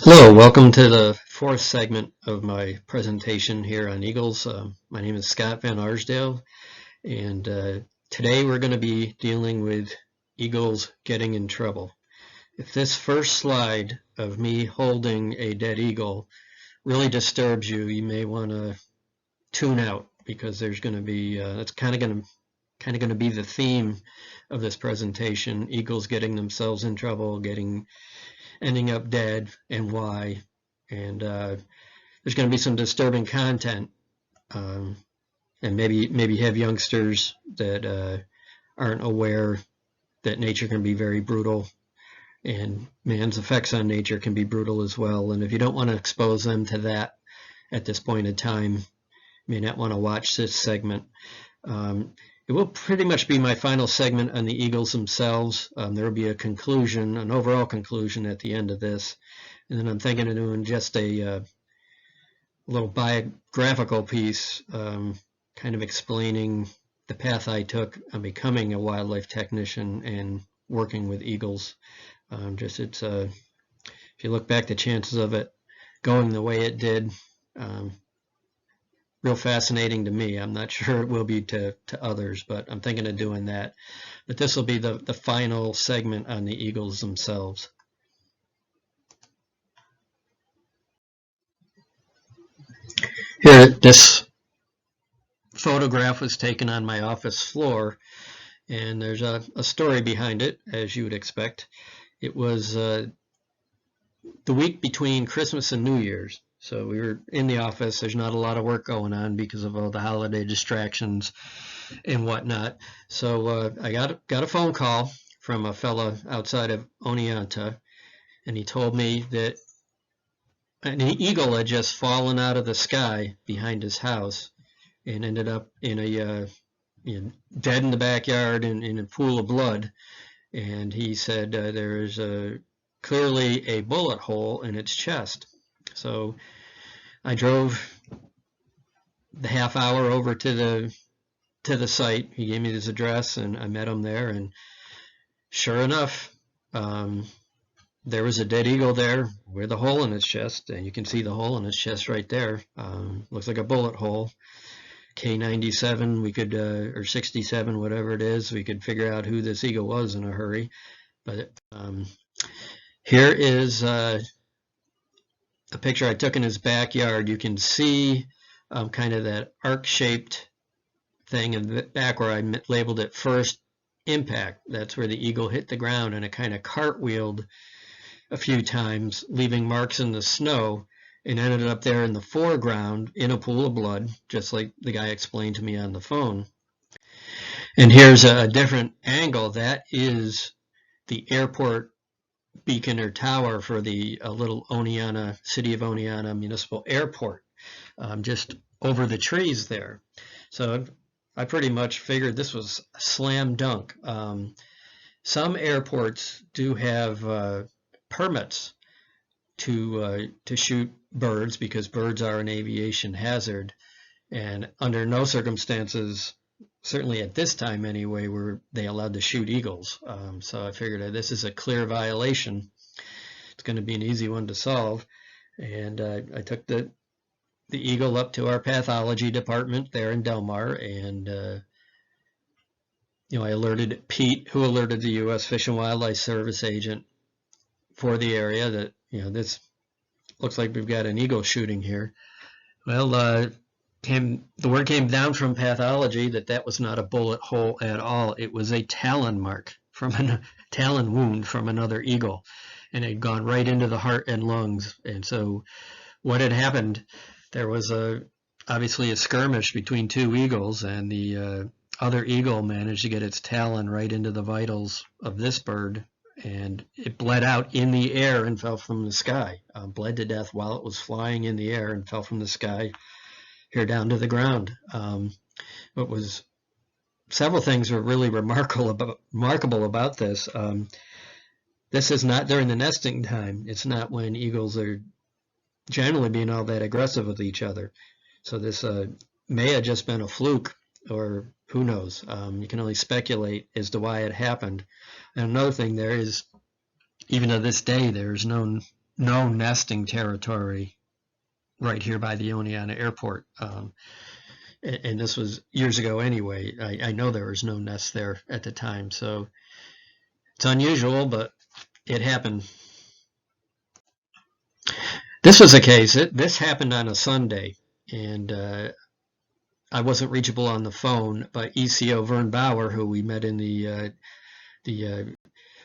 Hello, welcome to the fourth segment of my presentation here on eagles. My name is Scott Van Arsdale, and today we're going to be dealing with eagles getting in trouble. If this first slide of me holding a dead eagle really disturbs you, you may want to tune out, because there's going to be that's kind of going to be the theme of this presentation: eagles getting themselves in trouble, ending up dead, and why. And there's going to be some disturbing content, and maybe have youngsters that aren't aware that nature can be very brutal, and man's effects on nature can be brutal as well. And if you don't want to expose them to that at this point in time, you may not want to watch this segment. It will pretty much be my final segment on the eagles themselves. There will be a conclusion, an overall conclusion at the end of this. And then I'm thinking of doing just a little biographical piece, kind of explaining the path I took on becoming a wildlife technician and working with eagles. If you look back, the chances of it going the way it did, real fascinating to me. I'm not sure it will be to others, but I'm thinking of doing that. But this will be the final segment on the eagles themselves. Here, this photograph was taken on my office floor, and there's a story behind it, as you would expect. It was the week between Christmas and New Year's. So we were in the office. There's not a lot of work going on because of all the holiday distractions and whatnot. So I got a phone call from a fella outside of Oneonta, and he told me that an eagle had just fallen out of the sky behind his house and ended up in dead in the backyard in a pool of blood. And he said there is clearly a bullet hole in its chest. So I drove the half hour over to the site. He gave me his address, and I met him there. And sure enough, there was a dead eagle there with a hole in its chest, and you can see the hole in its chest right there. Looks like a bullet hole. K97, we could, or 67, whatever it is, we could figure out who this eagle was in a hurry. But here is a picture I took in his backyard. You can see kind of that arc-shaped thing in the back where I labeled it first impact. That's where the eagle hit the ground, and it kind of cartwheeled a few times, leaving marks in the snow, and ended up there in the foreground in a pool of blood, just like the guy explained to me on the phone. And here's a different angle. That is the airport beacon or tower for the little Oneonta, City of Oneonta Municipal Airport, just over the trees there. So I pretty much figured this was a slam dunk. Some airports do have permits to shoot birds, because birds are an aviation hazard, and under no circumstances, certainly at this time anyway, were they allowed to shoot eagles. So I figured that this is a clear violation. It's going to be an easy one to solve. And I took the eagle up to our pathology department there in Delmar, and I alerted Pete, who alerted the U.S. Fish and Wildlife Service agent for the area, that this looks like we've got an eagle shooting here. Well, the word came down from pathology that was not a bullet hole at all. It was a talon mark from a talon wound from another eagle, and it had gone right into the heart and lungs. And so what had happened, there was obviously a skirmish between two eagles, and the other eagle managed to get its talon right into the vitals of this bird, and it bled out in the air and fell from the sky. Bled to death while it was flying in the air and fell from the sky here down to the ground. What was several things were really remarkable about this. This is not during the nesting time. It's not when eagles are generally being all that aggressive with each other. So this may have just been a fluke, or who knows. You can only speculate as to why it happened. And another thing there is, even to this day, there is no no nesting territory right here by the Oneonta Airport. And this was years ago anyway. I know there was no nest there at the time, so it's unusual, but it happened. This was a case. This happened on a Sunday, and I wasn't reachable on the phone, but ECO Vern Bauer, who we met in the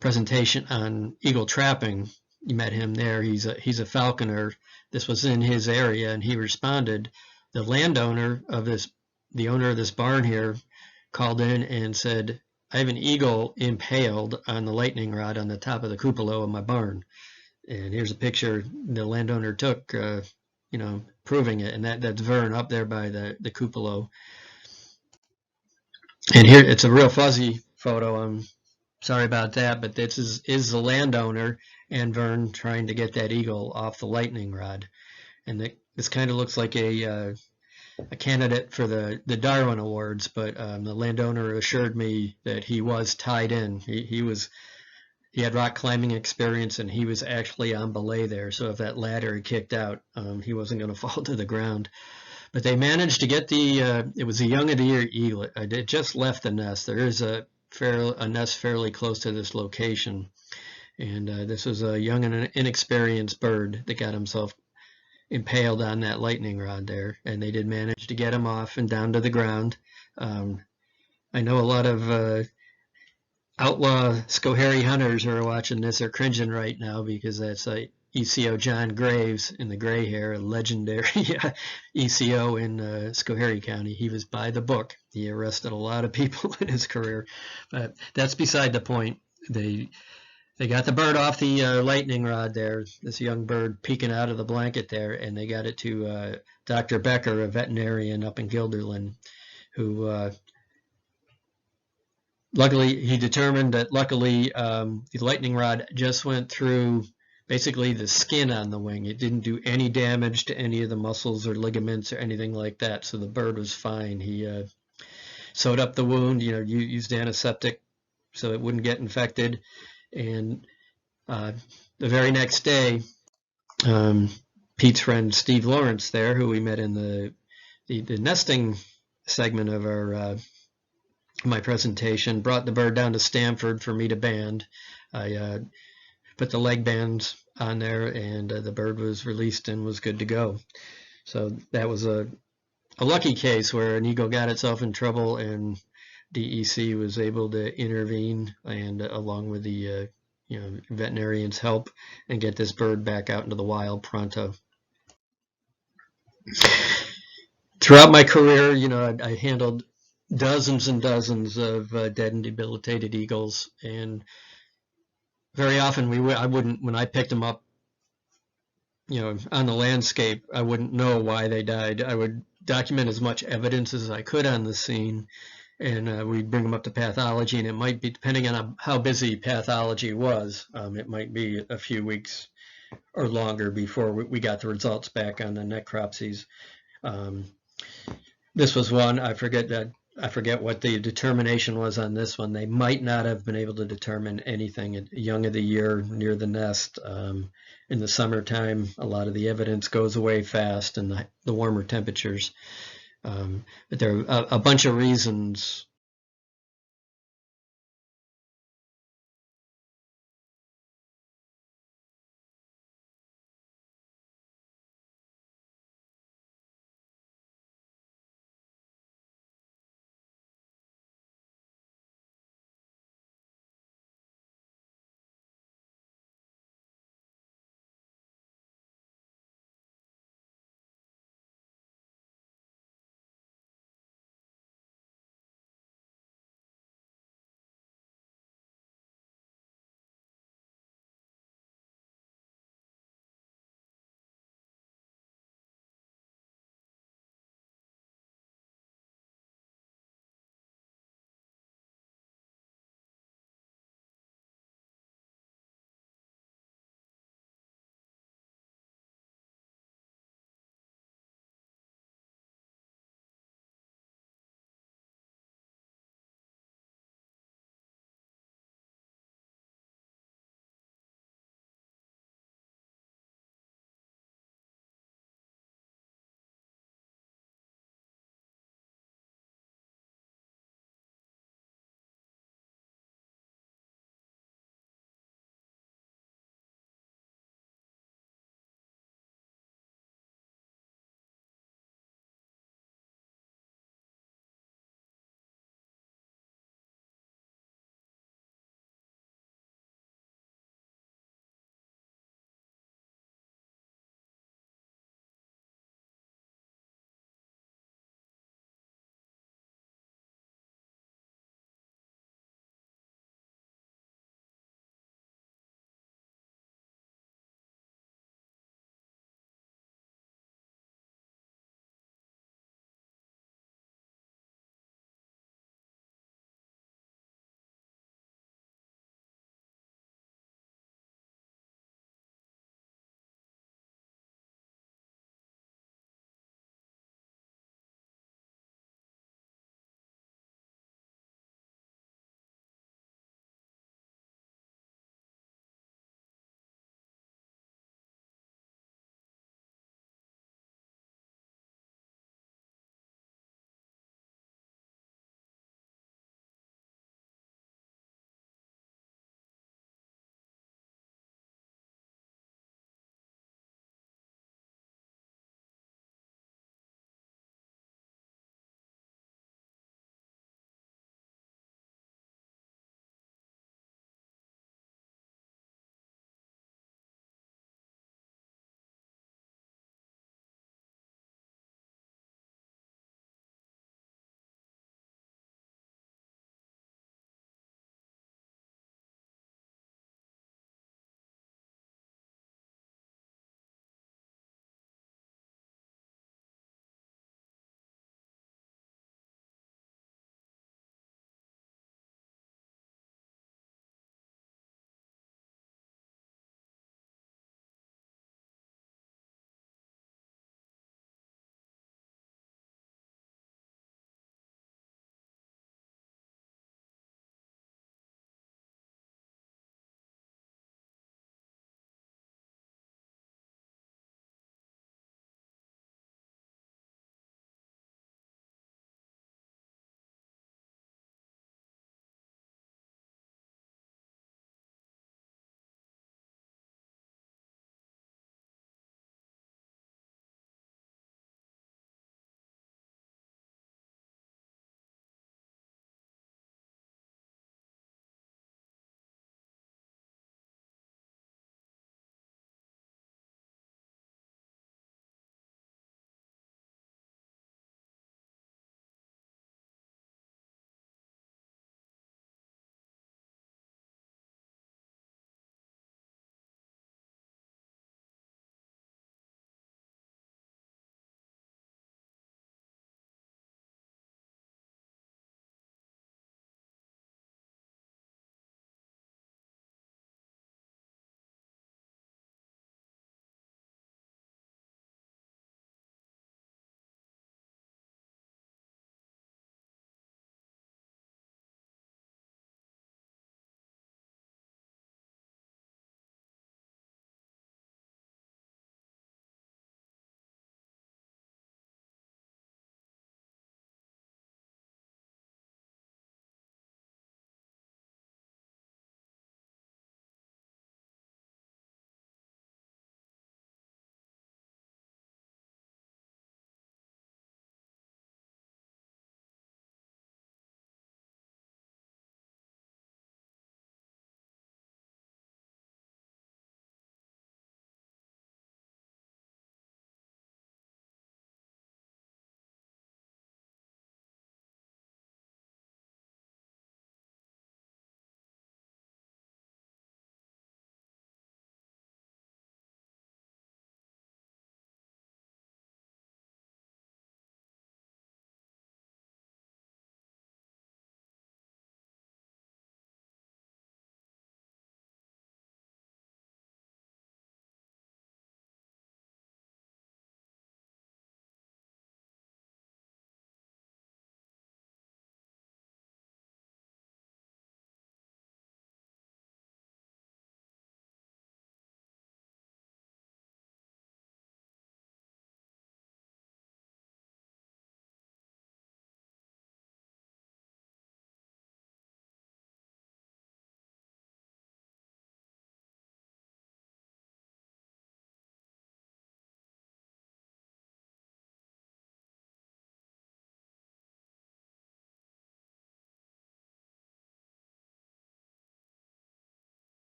presentation on eagle trapping, you met him there. He's a falconer. This was in his area, and he responded. The landowner of this, the owner of this barn here, called in and said, "I have an eagle impaled on the lightning rod on the top of the cupola of my barn." And here's a picture the landowner took, proving it. And that's Vern up there by the cupola. And here it's a real fuzzy photo. I'm sorry about that, but this is the landowner and Vern trying to get that eagle off the lightning rod. And this kind of looks like a candidate for the Darwin Awards, but the landowner assured me that he was tied in. He had rock climbing experience, and he was actually on belay there. So if that ladder had kicked out, he wasn't going to fall to the ground. But they managed to get it was a young of the year eaglet. It just left the nest. There is a nest fairly close to this location. And this was a young and inexperienced bird that got himself impaled on that lightning rod there. And they did manage to get him off and down to the ground. I know a lot of outlaw Schoharie hunters who are watching this are cringing right now because that's ECO John Graves in the gray hair, a legendary ECO in Schoharie County. He was by the book. He arrested a lot of people in his career. But that's beside the point. They got the bird off the lightning rod there, this young bird peeking out of the blanket there, and they got it to Dr. Becker, a veterinarian up in Guilderland, who luckily, he determined that the lightning rod just went through basically the skin on the wing. It didn't do any damage to any of the muscles or ligaments or anything like that, so the bird was fine. He sewed up the wound, used antiseptic so it wouldn't get infected. And the very next day, Pete's friend Steve Lawrence there, who we met in the nesting segment of my presentation, brought the bird down to Stanford for me to band. I put the leg bands on there, and the bird was released and was good to go. So that was a lucky case where an eagle got itself in trouble, and DEC was able to intervene, and along with the veterinarian's help, and get this bird back out into the wild pronto. Throughout my career, I handled dozens and dozens of dead and debilitated eagles, and very often when I picked them up, on the landscape, I wouldn't know why they died. I would document as much evidence as I could on the scene, and we'd bring them up to pathology, and it might be, depending on how busy pathology was, it might be a few weeks or longer before we got the results back on the necropsies. This was one, I forget what the determination was on this one. They might not have been able to determine anything. Young of the year, near the nest. In the summertime, a lot of the evidence goes away fast in the warmer temperatures. But there are a bunch of reasons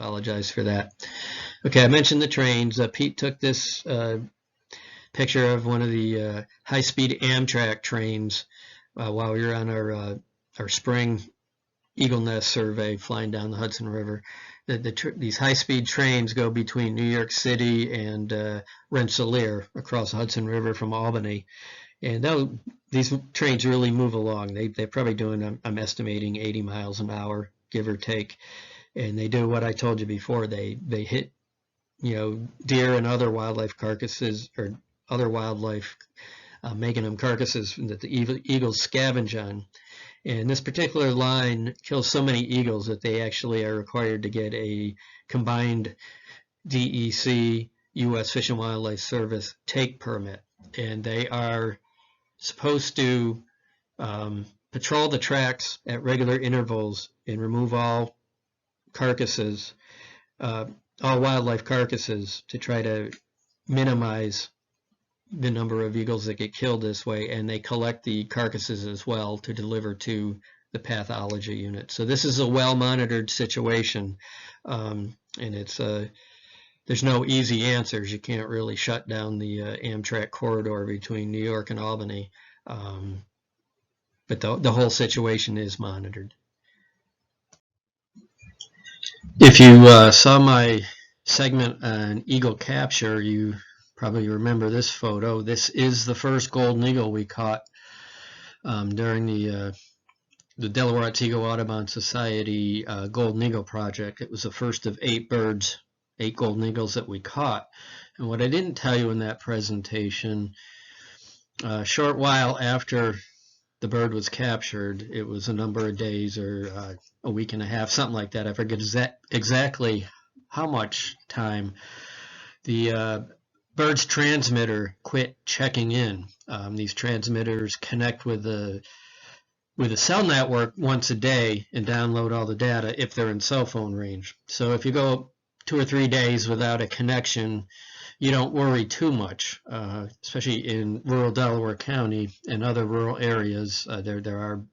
Apologize for that. Okay, I mentioned the trains. Pete took this picture of one of the high-speed Amtrak trains while we were on our spring Eagle Nest survey flying down the Hudson River. These high-speed trains go between New York City and Rensselaer across the Hudson River from Albany. And these trains really move along. They're probably doing, I'm estimating, 80 miles an hour, give or take. And they do what I told you before. They hit, deer and other wildlife carcasses, or other wildlife, making them carcasses that the eagles scavenge on. And this particular line kills so many eagles that they actually are required to get a combined DEC, U.S. Fish and Wildlife Service take permit. And they are supposed to patrol the tracks at regular intervals and remove all carcasses, all wildlife carcasses, to try to minimize the number of eagles that get killed this way, and they collect the carcasses as well to deliver to the pathology unit. So this is a well-monitored situation, and there's no easy answers. You can't really shut down the Amtrak corridor between New York and Albany, but the whole situation is monitored. If you saw my segment on eagle capture, you probably remember this photo. This is the first golden eagle we caught during the Delaware Otsego Audubon Society Golden Eagle Project. It was the first of 8 birds, 8 golden eagles that we caught. And what I didn't tell you in that presentation, a short while after the bird was captured, it was a number of days or a week and a half, something like that. I forget exactly how much time. The bird's transmitter quit checking in. These transmitters connect with a cell network once a day and download all the data if they're in cell phone range. So if you go 2 or 3 days without a connection, you don't worry too much, especially in rural Delaware County and other rural areas. There are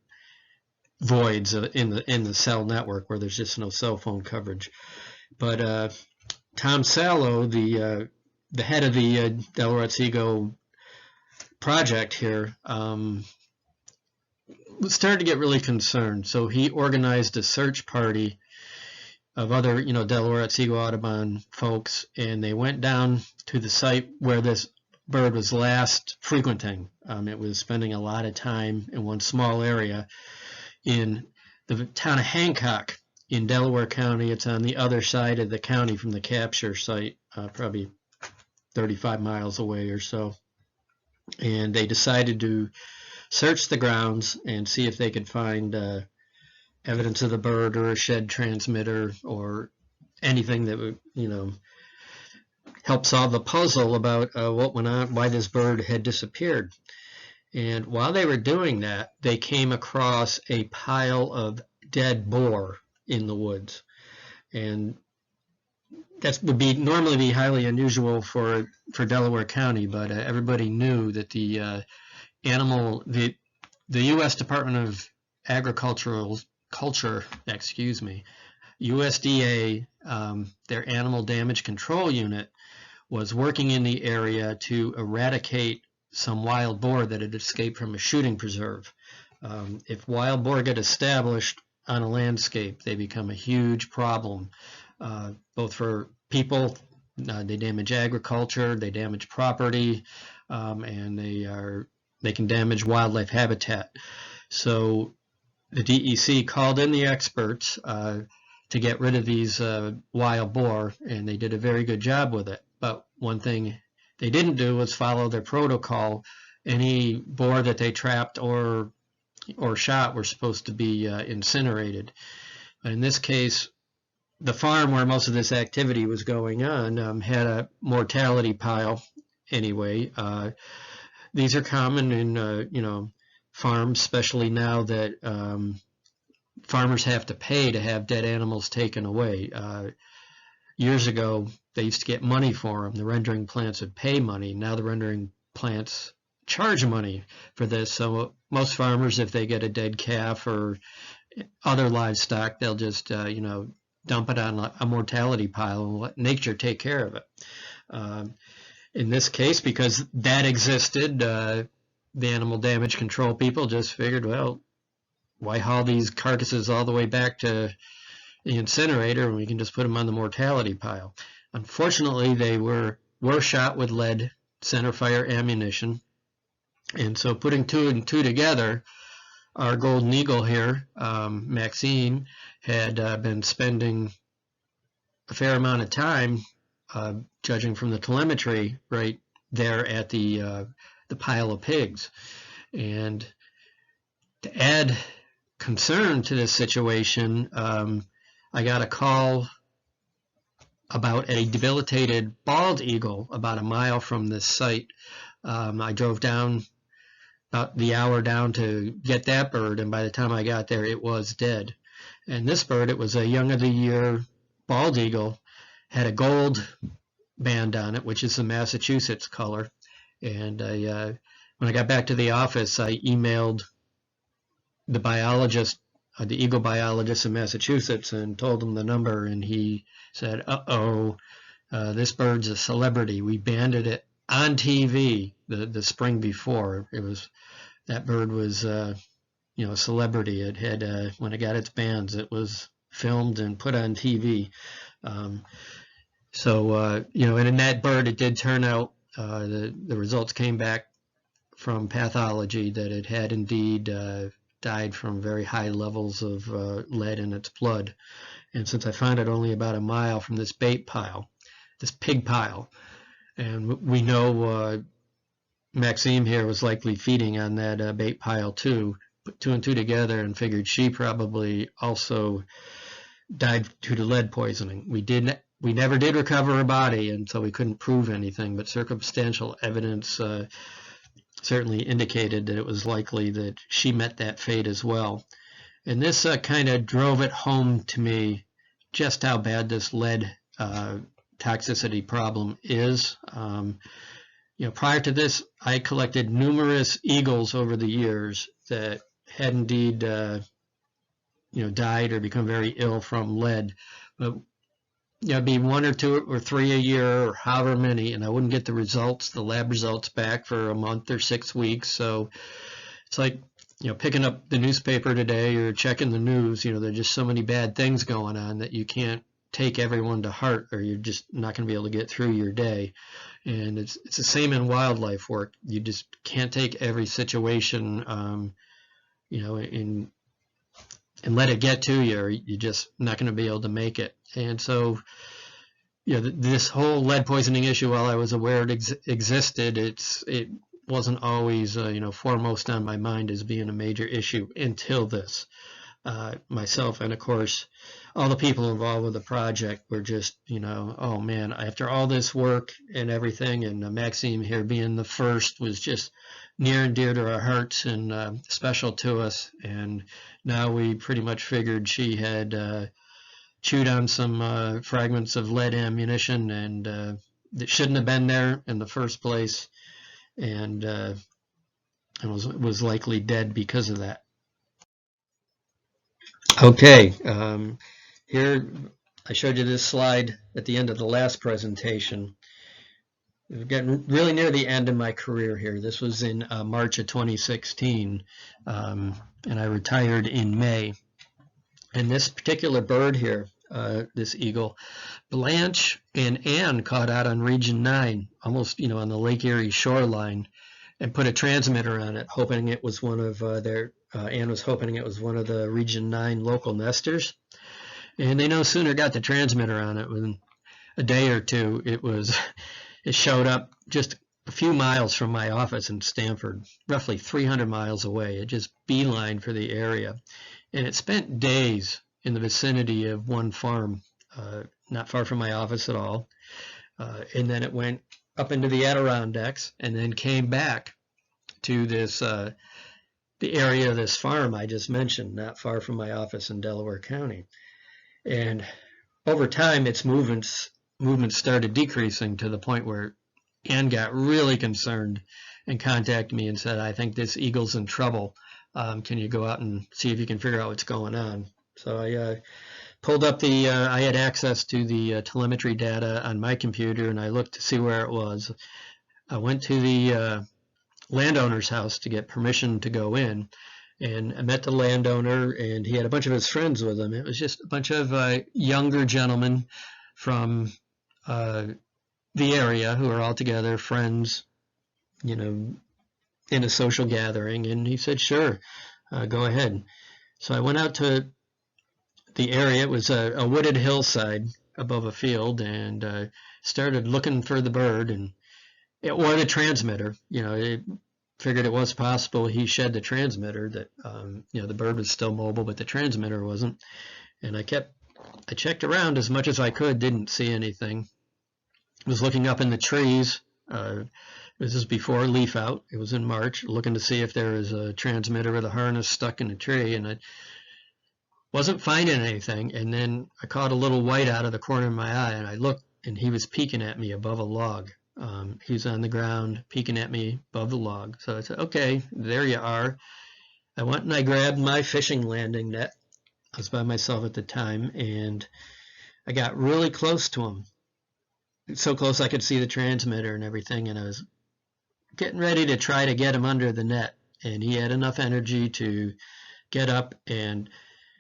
voids in the cell network where there's just no cell phone coverage. But Tom Sallow, the head of the Delaware Otsego project here, started to get really concerned. So he organized a search party of other, Delaware Otsego Audubon folks, and they went down to the site where this bird was last frequenting. It was spending a lot of time in one small area in the town of Hancock in Delaware County. It's on the other side of the county from the capture site, probably 35 miles away or so. And they decided to search the grounds and see if they could find evidence of the bird or a shed transmitter or anything that would, help solve the puzzle about what went on, why this bird had disappeared. And while they were doing that, they came across a pile of dead boar in the woods. And that would normally be highly unusual for Delaware County, but everybody knew that the U.S. Department of Culture, USDA, their Animal Damage Control Unit, was working in the area to eradicate some wild boar that had escaped from a shooting preserve. If wild boar get established on a landscape, they become a huge problem, both for people. They damage agriculture, they damage property, and they can damage wildlife habitat. So the DEC called in the experts to get rid of these wild boar, and they did a very good job with it. But one thing they didn't do was follow their protocol. Any boar that they trapped or shot were supposed to be incinerated. But in this case, the farm where most of this activity was going on had a mortality pile anyway. These are common in farms, especially now that farmers have to pay to have dead animals taken away. Years ago, they used to get money for them. The rendering plants would pay money. Now the rendering plants charge money for this. So most farmers, if they get a dead calf or other livestock, they'll just dump it on a mortality pile and let nature take care of it. In this case, because that existed, the animal damage control people just figured, well, why haul these carcasses all the way back to the incinerator when we can just put them on the mortality pile? Unfortunately, they were shot with lead centerfire ammunition, and so putting two and two together, our golden eagle here, Maxime, had been spending a fair amount of time, judging from the telemetry, right there at the pile of pigs. And to add concern to this situation, I got a call about a debilitated bald eagle about a mile from this site. I drove down about the hour down to get that bird, and by the time I got there, it was dead. And this bird, it was a young of the year bald eagle, had a gold band on it, which is the Massachusetts color. And when I got back to the office, I emailed the biologist, the eagle biologist in Massachusetts, and told him the number, and he said, this bird's a celebrity. We banded it on TV the spring before. That bird was a celebrity. It had when it got its bands, it was filmed and put on TV. And in that bird, it did turn out, the results came back from pathology that it had indeed died from very high levels of lead in its blood. And since I found it only about a mile from this bait pile, this pig pile, and we know Maxime here was likely feeding on that bait pile too, put two and two together and figured she probably also died due to lead poisoning. We never did recover her body, and so we couldn't prove anything, but circumstantial evidence certainly indicated that it was likely that she met that fate as well. And this kind of drove it home to me just how bad this lead toxicity problem is. Prior to this, I collected numerous eagles over the years that had indeed died or become very ill from lead. But it'd be 1 or 2 or 3 a year, or however many, and I wouldn't get the lab results back for a month or 6 weeks. So it's like, picking up the newspaper today or checking the news. There's just so many bad things going on that you can't take everyone to heart, or you're just not going to be able to get through your day. And it's the same in wildlife work. You just can't take every situation, and let it get to you, or you're just not going to be able to make it. And so, this whole lead poisoning issue, while I was aware it existed, it wasn't always, foremost on my mind as being a major issue until this. Myself and, of course, all the people involved with the project were just, oh man, after all this work and everything, and Maxime here being the first was just near and dear to our hearts and special to us. And now we pretty much figured she had chewed on some fragments of lead ammunition, and that shouldn't have been there in the first place, and was likely dead because of that. Okay, here I showed you this slide at the end of the last presentation. We're getting really near the end of my career here. This was in March of 2016, and I retired in May. And this particular bird here, this eagle, Blanche and Anne caught out on Region 9, almost on the Lake Erie shoreline, and put a transmitter on it, hoping it was one of Anne was hoping it was one of the Region 9 local nesters. And they no sooner got the transmitter on it, within a day or two, it showed up just a few miles from my office in Stamford, roughly 300 miles away. It just beelined for the area. And it spent days in the vicinity of one farm, not far from my office at all. And then it went up into the Adirondacks and then came back to this the area of this farm I just mentioned, not far from my office in Delaware County. And over time, its movements started decreasing to the point where Ann got really concerned and contacted me and said, I think this eagle's in trouble. Can you go out and see if you can figure out what's going on? So I pulled up the, I had access to the telemetry data on my computer, and I looked to see where it was. I went to the landowner's house to get permission to go in, and I met the landowner, and he had a bunch of his friends with him. It was just a bunch of younger gentlemen from the area who are all together, friends, you know, in a social gathering. And he said, sure, go ahead. So I went out to the area. It was a wooded hillside above a field, and started looking for the bird, and or the transmitter. You know, it figured it was possible he shed the transmitter, that you know, the bird was still mobile, but the transmitter wasn't. And I checked around as much as I could, didn't see anything. I was looking up in the trees. This is before leaf out. It was in March, looking to see if there was a transmitter with a harness stuck in a tree, and I wasn't finding anything. And then I caught a little white out of the corner of my eye, and I looked, and he was peeking at me above a log. He was on the ground peeking at me above the log. So I said, okay, there you are. I went and I grabbed my fishing landing net. I was by myself at the time, and I got really close to him. So close I could see the transmitter and everything, and I was getting ready to try to get him under the net. And he had enough energy to get up and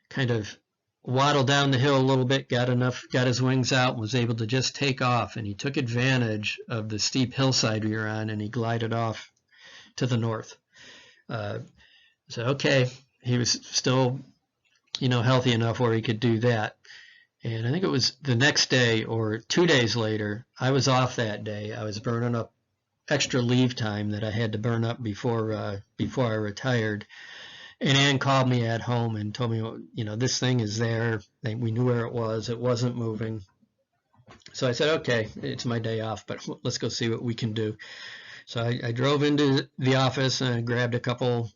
kind of waddle down the hill a little bit, got his wings out, and was able to just take off. And he took advantage of the steep hillside we were on, and he glided off to the north. So okay, he was still, you know, healthy enough where he could do that. And I think it was the next day or 2 days later, I was off that day. I was burning up extra leave time that I had to burn up before I retired. And Ann called me at home and told me, you know, this thing is there. We knew where it was. It wasn't moving. So I said, okay, it's my day off, but let's go see what we can do. So I drove into the office and I grabbed a couple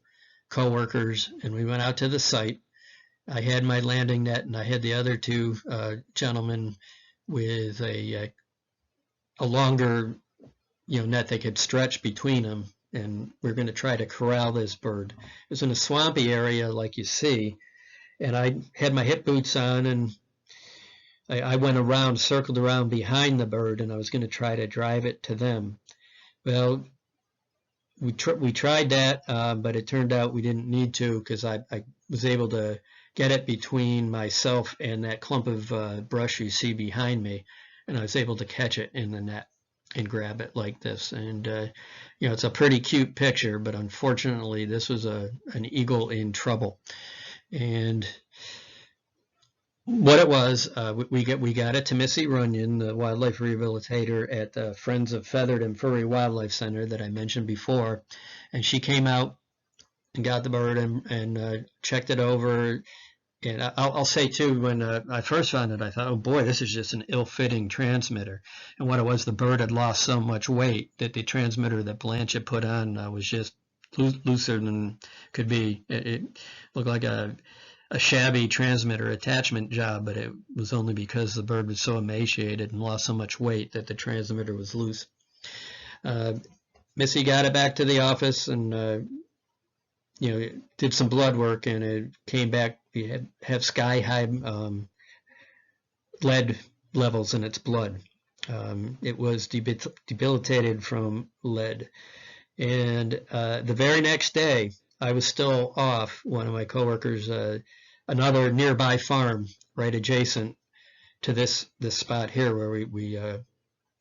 coworkers, and we went out to the site. I had my landing net, and I had the other two gentlemen with a longer, you know, net they could stretch between them, and we're going to try to corral this bird. It was in a swampy area like you see, and I had my hip boots on, and I went around, circled around behind the bird, and I was going to try to drive it to them. Well, we tried that, but it turned out we didn't need to, because I was able to get it between myself and that clump of brush you see behind me, and I was able to catch it in the net and grab it like this. And you know, it's a pretty cute picture, but unfortunately this was an eagle in trouble. And what it was, we got it to Missy Runyon, the wildlife rehabilitator at the Friends of Feathered and Furry Wildlife Center that I mentioned before, and she came out and got the bird and checked it over. And I'll say too, when I first found it, I thought, oh boy, this is just an ill-fitting transmitter. And what it was, the bird had lost so much weight that the transmitter that Blanche had put on was just looser than could be. It looked like a shabby transmitter attachment job, but it was only because the bird was so emaciated and lost so much weight that the transmitter was loose. Missy got it back to the office and you know, did some blood work, and it came back. We have sky high lead levels in its blood. It was debilitated from lead. And the very next day, I was still off. One of my coworkers, another nearby farm right adjacent to this spot here where we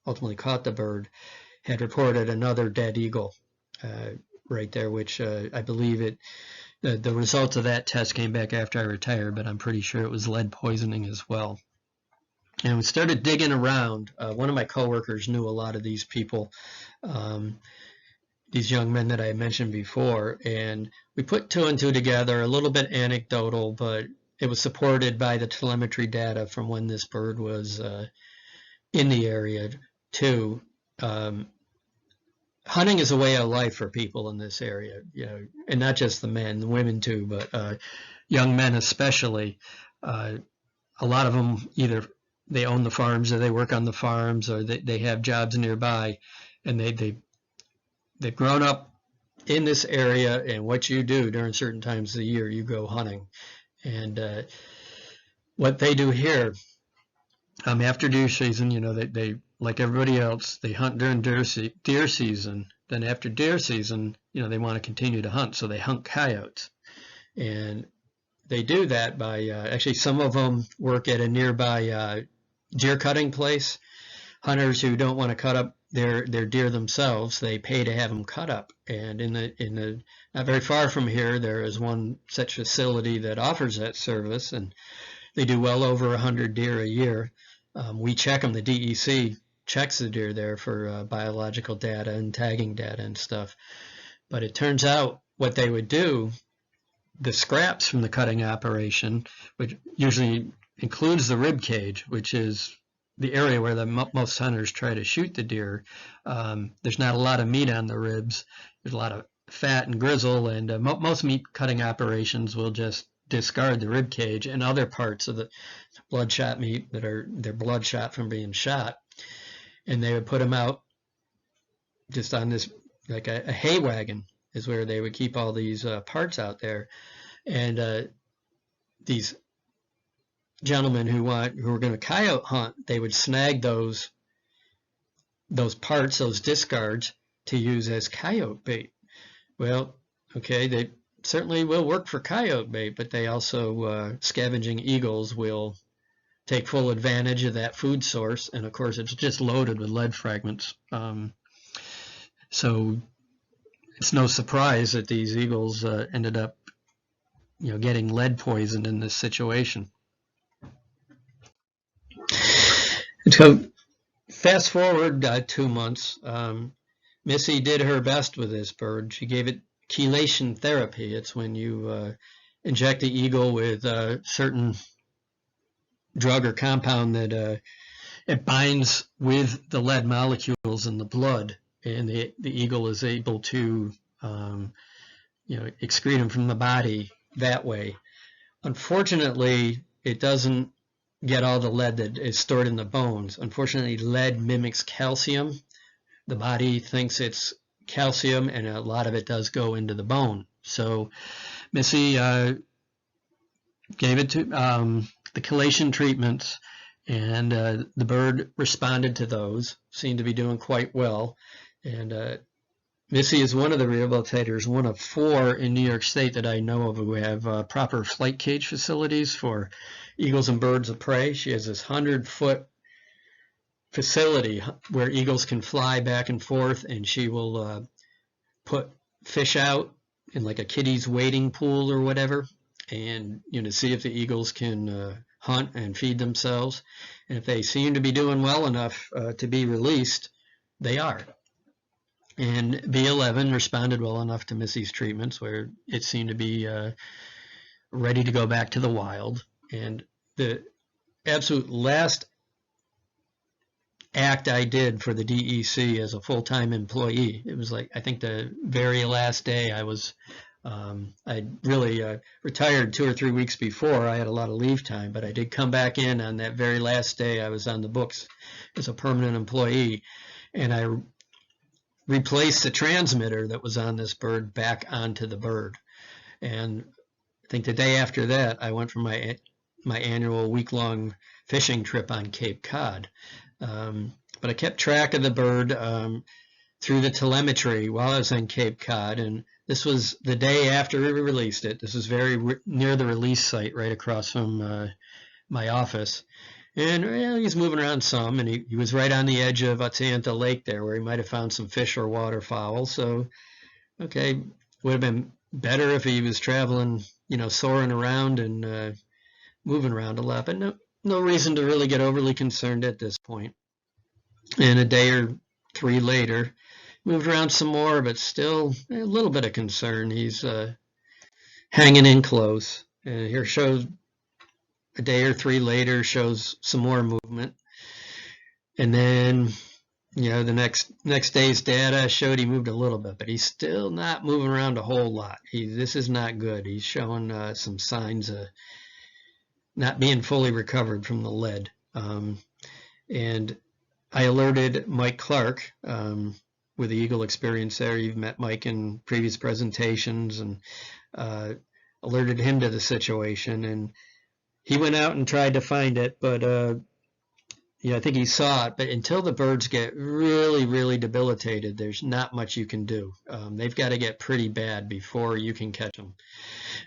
ultimately caught the bird, had reported another dead eagle right there, which I believe the results of that test came back after I retired, but I'm pretty sure it was lead poisoning as well. And we started digging around. One of my coworkers knew a lot of these people, these young men that I mentioned before, and we put two and two together, a little bit anecdotal, but it was supported by the telemetry data from when this bird was in the area too. Hunting is a way of life for people in this area, you know, and not just the men, the women too, but young men especially. A lot of them either they own the farms or they work on the farms or they have jobs nearby, and they've grown up in this area. And what you do during certain times of the year, you go hunting. And what they do here, after deer season, they like everybody else, they hunt during deer season. Then after deer season, they want to continue to hunt, so they hunt coyotes. And they do that by actually some of them work at a nearby deer cutting place. Hunters who don't want to cut up their deer themselves, they pay to have them cut up. And in the not very far from here, there is one such facility that offers that service, and they do well over 100 deer a year. We check them. The DEC checks the deer there for biological data and tagging data and stuff. But it turns out what they would do, the scraps from the cutting operation, which usually includes the rib cage, which is the area where most hunters try to shoot the deer. There's not a lot of meat on the ribs. There's a lot of fat and grizzle, and most meat cutting operations will just discard the rib cage and other parts of the bloodshot meat they're bloodshot from being shot, and they would put them out just on this, like a hay wagon is where they would keep all these parts out there. And these gentlemen who were going to coyote hunt, they would snag those parts, those discards, to use as coyote bait. Well, okay, they certainly will work for coyote bait, but they also, scavenging eagles will take full advantage of that food source, and of course it's just loaded with lead fragments. So it's no surprise that these eagles ended up, getting lead poisoned in this situation. So fast forward 2 months, Missy did her best with this bird. She gave it chelation therapy. It's when you inject the eagle with a certain drug or compound that it binds with the lead molecules in the blood, and the eagle is able to excrete them from the body that way. Unfortunately, it doesn't get all the lead that is stored in the bones. Unfortunately, lead mimics calcium. The body thinks it's calcium, and a lot of it does go into the bone. So Missy gave it to the chelation treatments, and the bird responded to those, seemed to be doing quite well. And Missy is one of the rehabilitators, one of 4 in New York State that I know of who have proper flight cage facilities for eagles and birds of prey. She has this 100-foot facility where eagles can fly back and forth, and she will put fish out in like a kiddie's wading pool or whatever, and see if the eagles can hunt and feed themselves. And if they seem to be doing well enough to be released, they are. And B11 responded well enough to Missy's treatments where it seemed to be ready to go back to the wild. And the absolute last act I did for the DEC as a full-time employee, it was like, I think the very last day I was, I really retired 2 or 3 weeks before. I had a lot of leave time, but I did come back in on that very last day I was on the books as a permanent employee, and I replaced the transmitter that was on this bird back onto the bird. And I think the day after that, I went for my annual week-long fishing trip on Cape Cod. But I kept track of the bird through the telemetry while I was on Cape Cod, and this was the day after we released it. This was very near the release site, right across from my office. And he was moving around some, and he was right on the edge of Otsanta Lake there, where he might have found some fish or waterfowl. So, okay, would have been better if he was traveling, soaring around and moving around a lot, but no reason to really get overly concerned at this point. And a day or 3 later, moved around some more, but still a little bit of concern. He's hanging in close. And here shows a day or 3 later, shows some more movement. And then, the next day's data showed he moved a little bit, but he's still not moving around a whole lot. This is not good. He's showing some signs of not being fully recovered from the lead. And I alerted Mike Clark with the Eagle Experience there. You've met Mike in previous presentations, and alerted him to the situation. And he went out and tried to find it, but I think he saw it. But until the birds get really, really debilitated, there's not much you can do. They've got to get pretty bad before you can catch them.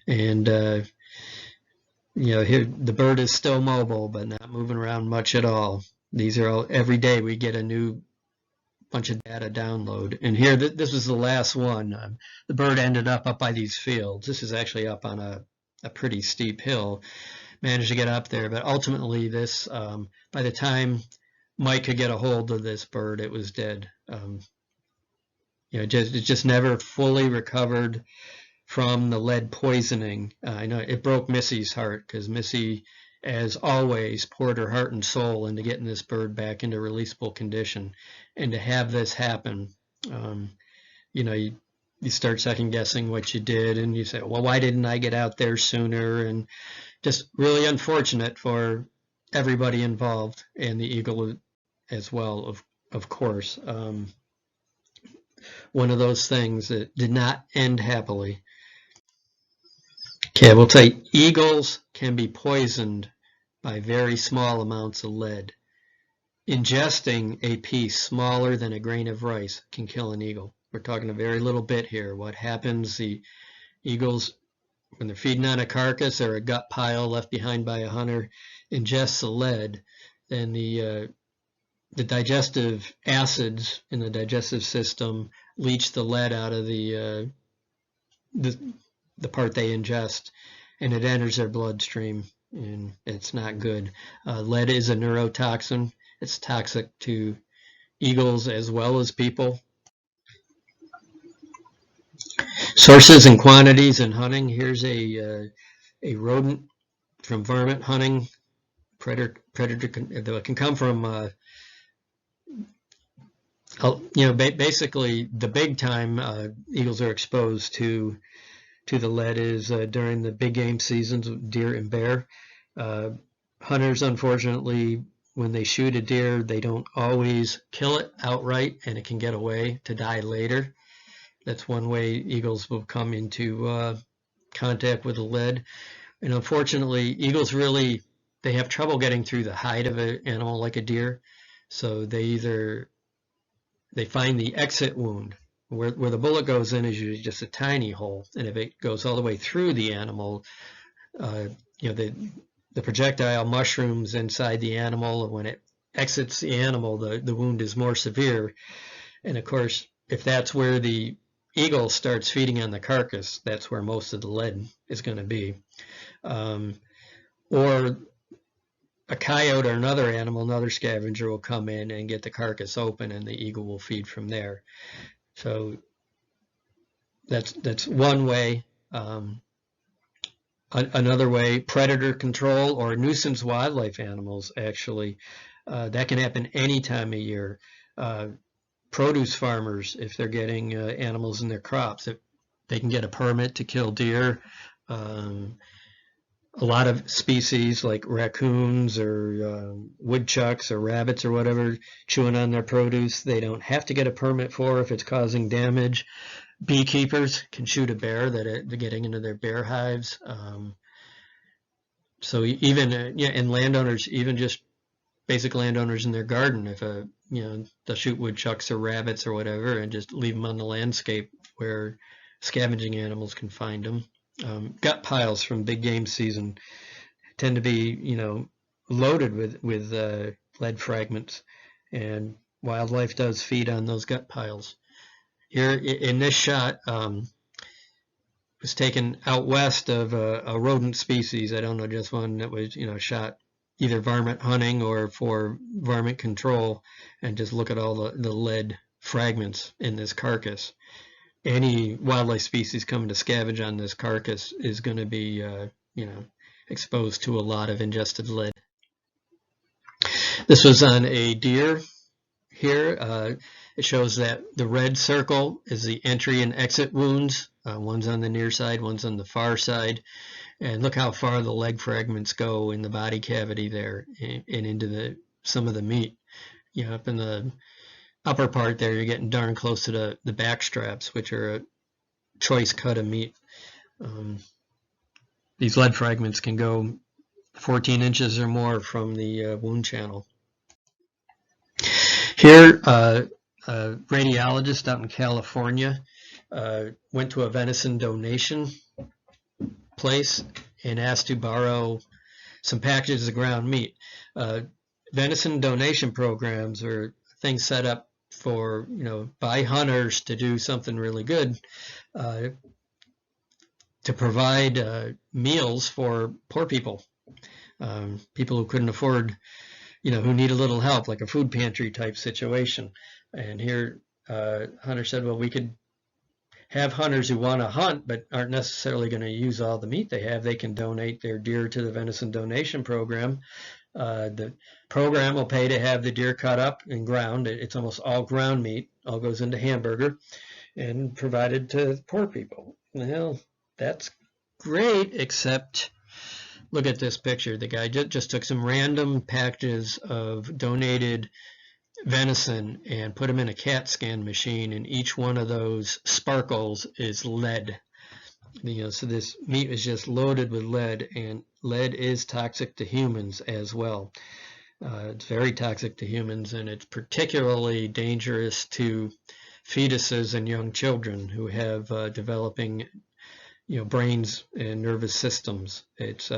And here the bird is still mobile, but not moving around much at all. These are all every day we get a new bunch of data download. And here, this was the last one. The bird ended up by these fields. This is actually up on a pretty steep hill. Managed to get up there, but ultimately this, by the time Mike could get a hold of this bird, it was dead. It just never fully recovered from the lead poisoning. I know it broke Missy's heart, because Missy, as always, poured her heart and soul into getting this bird back into releasable condition. And to have this happen, you start second guessing what you did, and you say, well, why didn't I get out there sooner? And just really unfortunate for everybody involved, and the eagle as well, of course. One of those things that did not end happily. Okay, we'll say eagles can be poisoned by very small amounts of lead. Ingesting a piece smaller than a grain of rice can kill an eagle. We're talking a very little bit here. What happens, the eagles, when they're feeding on a carcass or a gut pile left behind by a hunter, ingests the lead, then the digestive acids in the digestive system leach the lead out of the part they ingest, and it enters their bloodstream, and it's not good. Lead is a neurotoxin. It's toxic to eagles as well as people. Sources and quantities in hunting. Here's a rodent from varmint hunting. Predator can come from basically the big time eagles are exposed to the lead is during the big game seasons of deer and bear. Hunters, unfortunately, when they shoot a deer, they don't always kill it outright, and it can get away to die later. That's one way eagles will come into contact with the lead. And unfortunately, eagles they have trouble getting through the hide of an animal like a deer. So they find the exit wound. Where the bullet goes in is usually just a tiny hole. And if it goes all the way through the animal, the projectile mushrooms inside the animal, and when it exits the animal, the wound is more severe. And of course, if that's where the eagle starts feeding on the carcass, that's where most of the lead is going to be. Or a coyote or another animal, another scavenger will come in and get the carcass open, and the eagle will feed from there. So that's one way. Another way, predator control or nuisance wildlife animals, actually. That can happen any time of year. Produce farmers, if they're getting animals in their crops, if they can get a permit to kill deer. A lot of species like raccoons or woodchucks or rabbits or whatever chewing on their produce, they don't have to get a permit for if it's causing damage. Beekeepers can shoot a bear that they're getting into their bear hives. So even and landowners, even just basic landowners in their garden, if they'll shoot woodchucks or rabbits or whatever and just leave them on the landscape where scavenging animals can find them. Gut piles from big game season tend to be loaded with lead fragments, and wildlife does feed on those gut piles. Here in this shot was taken out west of a rodent species. I don't know, just one that was shot either varmint hunting or for varmint control, and just look at all the lead fragments in this carcass. Any wildlife species coming to scavenge on this carcass is going to be exposed to a lot of ingested lead. This was on a deer here. It shows that the red circle is the entry and exit wounds. One's on the near side, one's on the far side. And look how far the leg fragments go in the body cavity there and into some of the meat. Up in the upper part there, you're getting darn close to the back straps, which are a choice cut of meat. These lead fragments can go 14 inches or more from the wound channel. Here, a radiologist out in California went to a venison donation place and asked to borrow some packages of ground meat. Venison donation programs are things set up for, by hunters to do something really good, to provide meals for poor people, people who couldn't afford, who need a little help, like a food pantry type situation. And here, Hunter said, well, we could have hunters who want to hunt but aren't necessarily going to use all the meat they have. They can donate their deer to the venison donation program. The program will pay to have the deer cut up and ground. It's almost all ground meat, all goes into hamburger and provided to poor people. Well, that's great, except look at this picture. The guy just took some random packages of donated venison and put them in a CAT scan machine, and each one of those sparkles is lead. So this meat is just loaded with lead, and lead is toxic to humans as well. It's very toxic to humans, and it's particularly dangerous to fetuses and young children who have developing, brains and nervous systems. It's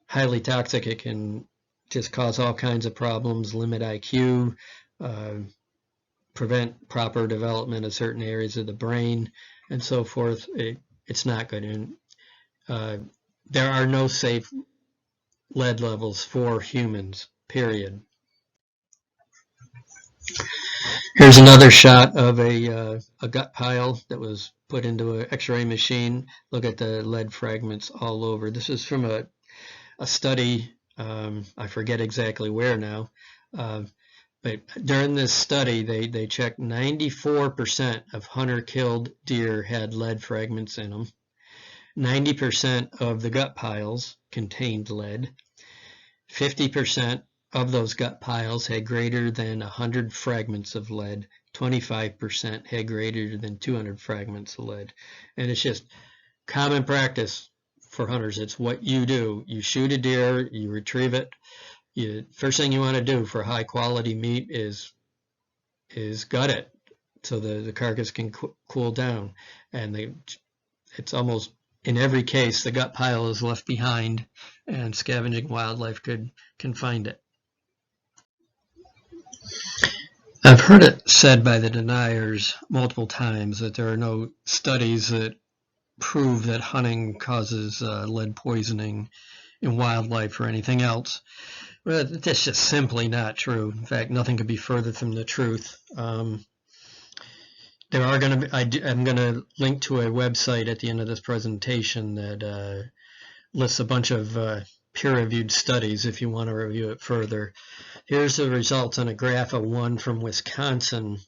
highly toxic. It can just cause all kinds of problems, limit IQ, prevent proper development of certain areas of the brain, and so forth. It's not good. And there are no safe lead levels for humans, period. Here's another shot of a gut pile that was put into an x-ray machine. Look at the lead fragments all over. This is from a study, I forget exactly where now, but during this study they checked 94% of hunter-killed deer had lead fragments in them. 90% of the gut piles contained lead. 50% of those gut piles had greater than 100 fragments of lead. 25% had greater than 200 fragments of lead. And it's just common practice for hunters. It's what you do. You shoot a deer, you retrieve it. First thing you want to do for high quality meat is gut it so the carcass can cool down. And it's almost in every case the gut pile is left behind, and scavenging wildlife can find it. I've heard it said by the deniers multiple times that there are no studies that prove that hunting causes lead poisoning in wildlife or anything else. But that's just simply not true. In fact, nothing could be further from the truth. There are going to be, I'm going to link to a website at the end of this presentation that lists a bunch of peer-reviewed studies if you want to review it further. Here's the results on a graph of one from Wisconsin.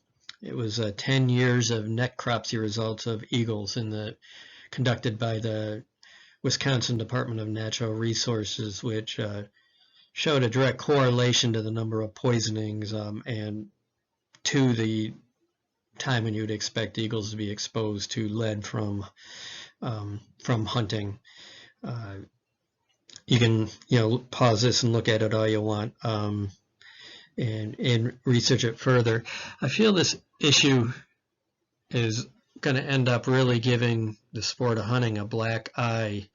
It was 10 years of necropsy results of eagles conducted by the Wisconsin Department of Natural Resources, which showed a direct correlation to the number of poisonings and to the time when you would expect eagles to be exposed to lead from hunting. You can pause this and look at it all you want and research it further. I feel this issue is going to end up really giving the sport of hunting a black eye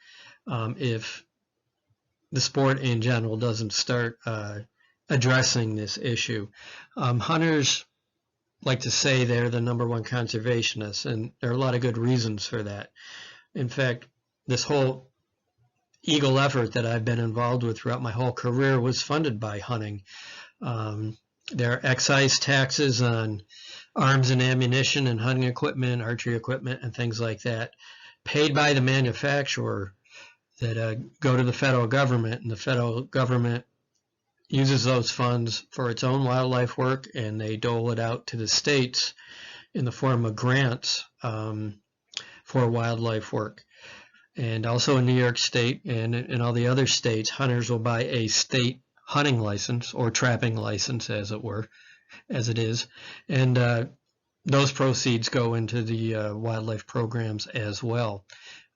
if the sport in general doesn't start addressing this issue. Hunters like to say they're the #1 conservationists, and there are a lot of good reasons for that. In fact, this whole eagle effort that I've been involved with throughout my whole career was funded by hunting. There are excise taxes on arms and ammunition and hunting equipment, archery equipment, and things like that, paid by the manufacturer that go to the federal government, and the federal government uses those funds for its own wildlife work, and they dole it out to the states in the form of grants for wildlife work. And also in New York State and in all the other states, hunters will buy a state hunting license or trapping license, as it is, and those proceeds go into the wildlife programs as well.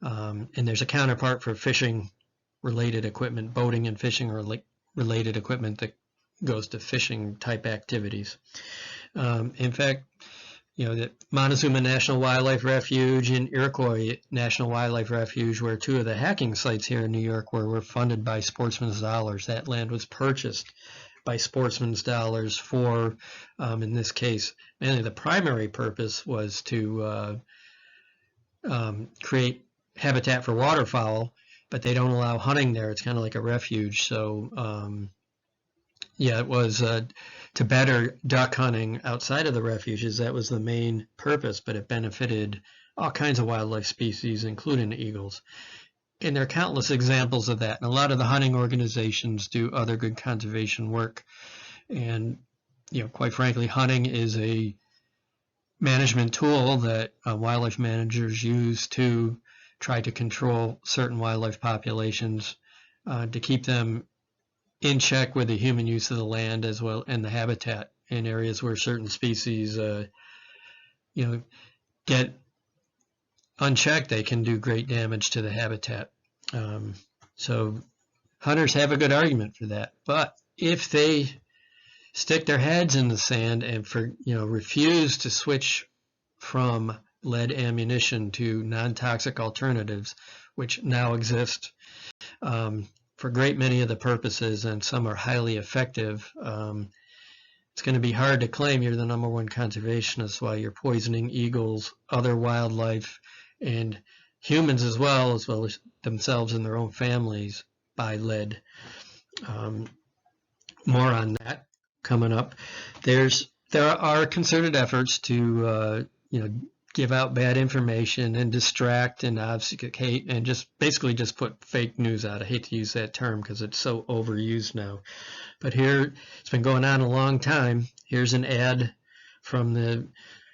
And there's a counterpart for fishing related equipment, boating and fishing related equipment that goes to fishing type activities. In fact, the Montezuma National Wildlife Refuge and Iroquois National Wildlife Refuge were two of the hacking sites here in New York where were funded by sportsmen's dollars. That land was purchased by sportsmen's dollars for, in this case, mainly the primary purpose was to create habitat for waterfowl, but they don't allow hunting there. It's kind of like a refuge. So, yeah, it was to better duck hunting outside of the refuges. That was the main purpose, but it benefited all kinds of wildlife species, including eagles. And there are countless examples of that. And a lot of the hunting organizations do other good conservation work. And, quite frankly, hunting is a management tool that wildlife managers use to try to control certain wildlife populations, to keep them in check with the human use of the land as well and the habitat in areas where certain species, get unchecked. They can do great damage to the habitat. So hunters have a good argument for that. But if they stick their heads in the sand and refuse to switch from lead ammunition to non-toxic alternatives, which now exist for a great many of the purposes, and some are highly effective, it's going to be hard to claim you're the #1 conservationist while you're poisoning eagles, other wildlife, and humans as well as themselves and their own families by lead. More on that coming up. There are concerted efforts to give out bad information and distract and obfuscate and just basically just put fake news out. I hate to use that term because it's so overused now. But here, it's been going on a long time. Here's an ad from the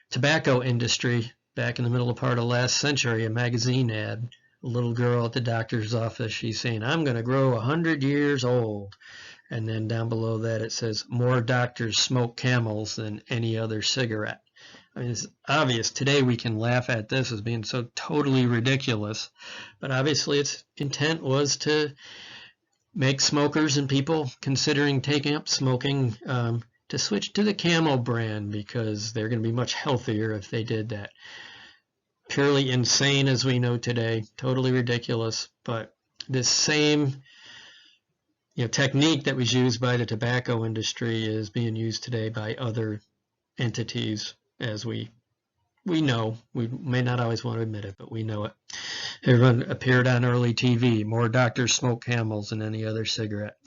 tobacco industry back in the middle part of last century, a magazine ad. A little girl at the doctor's office, she's saying, "I'm going to grow 100 years old." And then down below that it says, "More doctors smoke Camels than any other cigarette." I mean, it's obvious. Today we can laugh at this as being so totally ridiculous, but obviously its intent was to make smokers and people considering taking up smoking to switch to the Camel brand because they're going to be much healthier if they did that. Purely insane as we know today, totally ridiculous, but this same technique that was used by the tobacco industry is being used today by other entities, as we know. We may not always want to admit it, but we know it. Everyone appeared on early TV. More doctors smoke Camels than any other cigarette.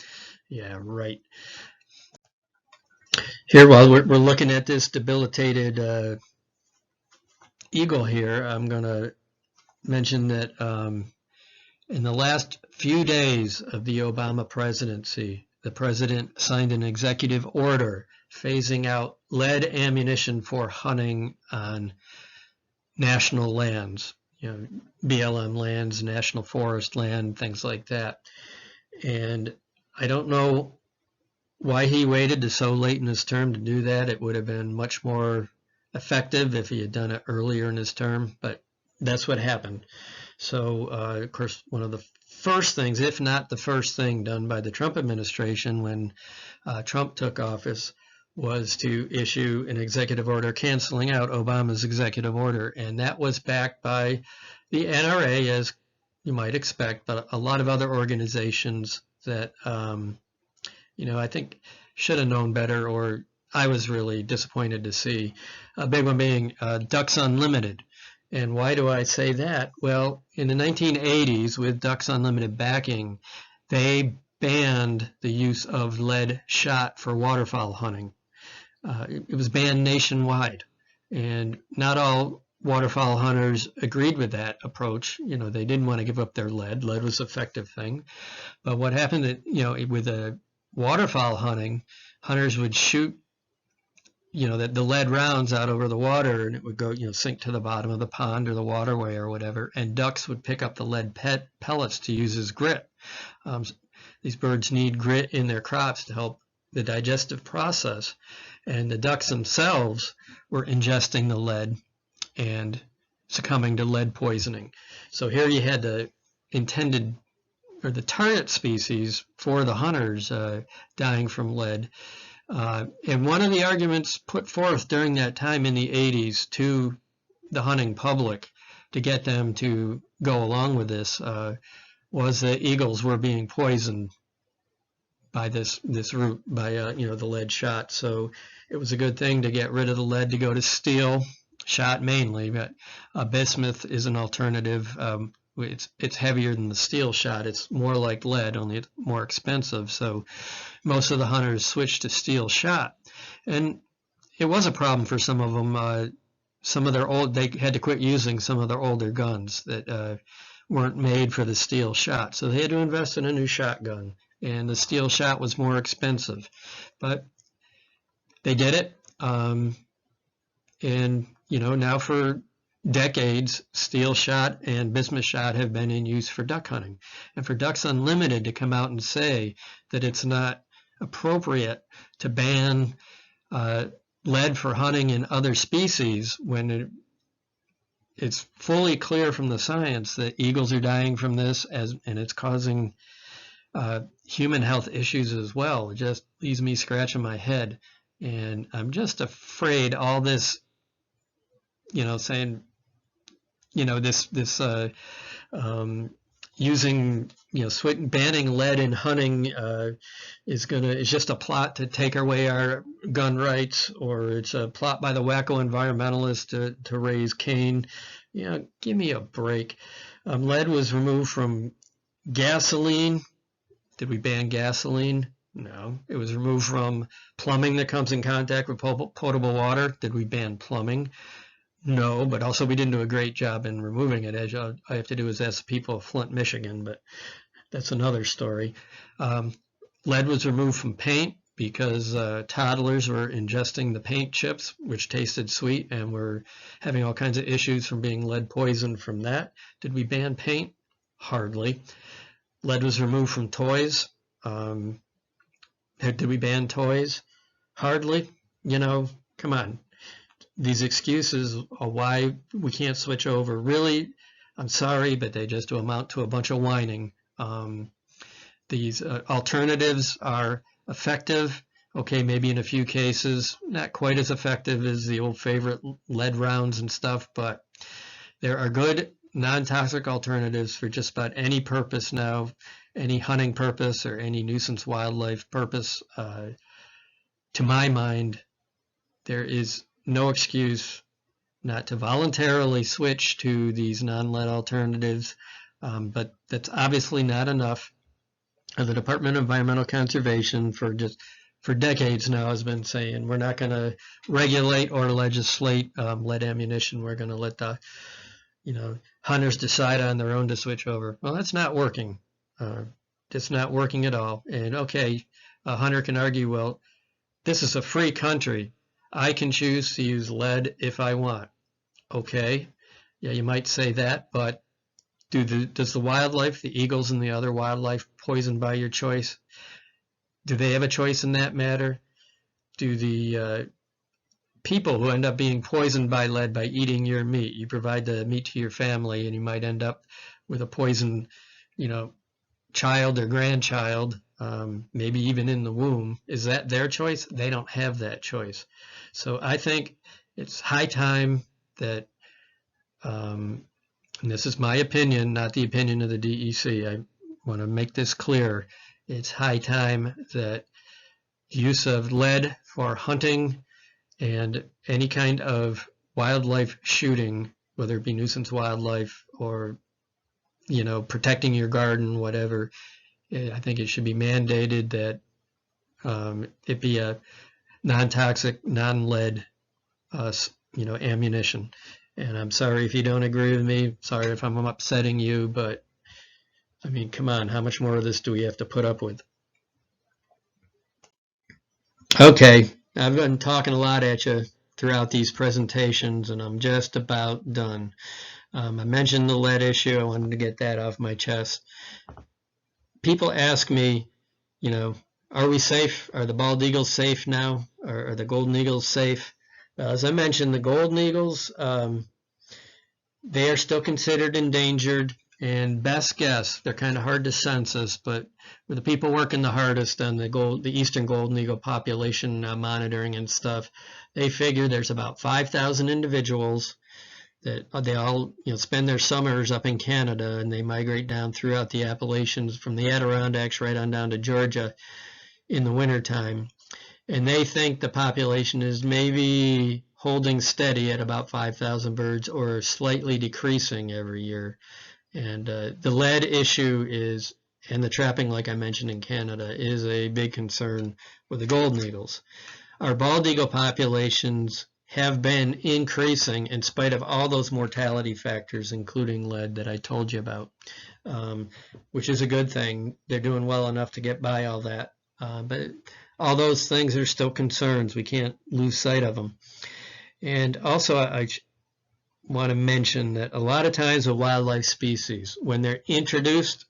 Yeah, right. Here, while we're looking at this debilitated eagle here, I'm going to mention that in the last few days of the Obama presidency, the president signed an executive order phasing out lead ammunition for hunting on national lands, BLM lands, national forest land, things like that. And I don't know why he waited to so late in his term to do that. It would have been much more effective if he had done it earlier in his term, but that's what happened. So, of course, one of the first things, if not the first thing done by the Trump administration when Trump took office, was to issue an executive order canceling out Obama's executive order. And that was backed by the NRA, as you might expect, but a lot of other organizations that, I think should have known better, or I was really disappointed to see. A big one being Ducks Unlimited. And why do I say that? Well, in the 1980s, with Ducks Unlimited backing, they banned the use of lead shot for waterfowl hunting. It was banned nationwide, and not all waterfowl hunters agreed with that approach. They didn't want to give up their lead. Lead was an effective thing. But what happened that, with the waterfowl hunting, hunters would shoot the lead rounds out over the water, and it would go, sink to the bottom of the pond or the waterway or whatever, and ducks would pick up the lead pellets to use as grit. These birds need grit in their crops to help the digestive process, and the ducks themselves were ingesting the lead and succumbing to lead poisoning. So here you had the intended or the target species for the hunters dying from lead. And one of the arguments put forth during that time in the 80s to the hunting public to get them to go along with this was that eagles were being poisoned by this root, by the lead shot. So it was a good thing to get rid of the lead to go to steel shot mainly, but bismuth is an alternative. It's heavier than the steel shot. It's more like lead, only it's more expensive. So most of the hunters switched to steel shot, and it was a problem for some of them. Some of their they had to quit using some of their older guns that weren't made for the steel shot, so they had to invest in a new shotgun, and the steel shot was more expensive, but they did it. And now for decades, steel shot and bismuth shot have been in use for duck hunting. And for Ducks Unlimited to come out and say that it's not appropriate to ban lead for hunting in other species when it's fully clear from the science that eagles are dying from this, and it's causing human health issues as well, it just leaves me scratching my head. And I'm just afraid all this, saying, this using, banning lead in hunting is just a plot to take away our gun rights, or it's a plot by the wacko environmentalists to raise Cain. Give me a break. Lead was removed from gasoline. Did we ban gasoline? No. It was removed from plumbing that comes in contact with potable water. Did we ban plumbing? No, but also we didn't do a great job in removing it. As all I have to do is ask the people of Flint, Michigan, but that's another story. Lead was removed from paint because toddlers were ingesting the paint chips, which tasted sweet, and were having all kinds of issues from being lead poisoned from that. Did we ban paint? Hardly. Lead was removed from toys. Did we ban toys? Hardly. Come on. These excuses of why we can't switch over, really, I'm sorry, but they just do amount to a bunch of whining. These alternatives are effective. Okay, maybe in a few cases, not quite as effective as the old favorite lead rounds and stuff, but there are good non-toxic alternatives for just about any purpose now, any hunting purpose or any nuisance wildlife purpose. To my mind, there is no excuse not to voluntarily switch to these non-lead alternatives, but that's obviously not enough. The Department of Environmental Conservation for decades now has been saying we're not going to regulate or legislate lead ammunition. We're going to let the hunters decide on their own to switch over. Well, that's not working. It's not working at all. And okay, a hunter can argue, well, this is a free country. I can choose to use lead if I want. Okay, yeah, you might say that, but does the wildlife, the eagles and the other wildlife poisoned by your choice, do they have a choice in that matter? Do the people who end up being poisoned by lead by eating your meat, you provide the meat to your family and you might end up with a poisoned, child or grandchild, maybe even in the womb. Is that their choice? They don't have that choice. So I think it's high time that, and this is my opinion, not the opinion of the DEC. I want to make this clear. It's high time that use of lead for hunting and any kind of wildlife shooting, whether it be nuisance wildlife or protecting your garden, whatever, I think it should be mandated that it be a non-toxic, non-lead, ammunition. And I'm sorry if you don't agree with me. Sorry if I'm upsetting you, but I mean, come on, how much more of this do we have to put up with? Okay, I've been talking a lot at you throughout these presentations, and I'm just about done. I mentioned the lead issue. I wanted to get that off my chest. People ask me, are we safe? Are the bald eagles safe now? Are the golden eagles safe? As I mentioned, the golden eagles, they are still considered endangered. And best guess, they're kind of hard to census, but with the people working the hardest on the eastern golden eagle population monitoring and stuff, they figure there's about 5,000 individuals that they all spend their summers up in Canada, and they migrate down throughout the Appalachians from the Adirondacks right on down to Georgia in the wintertime. And they think the population is maybe holding steady at about 5,000 birds or slightly decreasing every year. And the lead issue is, and the trapping, like I mentioned in Canada, is a big concern with the golden eagles. Our bald eagle populations have been increasing in spite of all those mortality factors, including lead that I told you about, which is a good thing. They're doing well enough to get by all that. But all those things are still concerns. We can't lose sight of them. And also, I want to mention that a lot of times with wildlife species, when they're introduced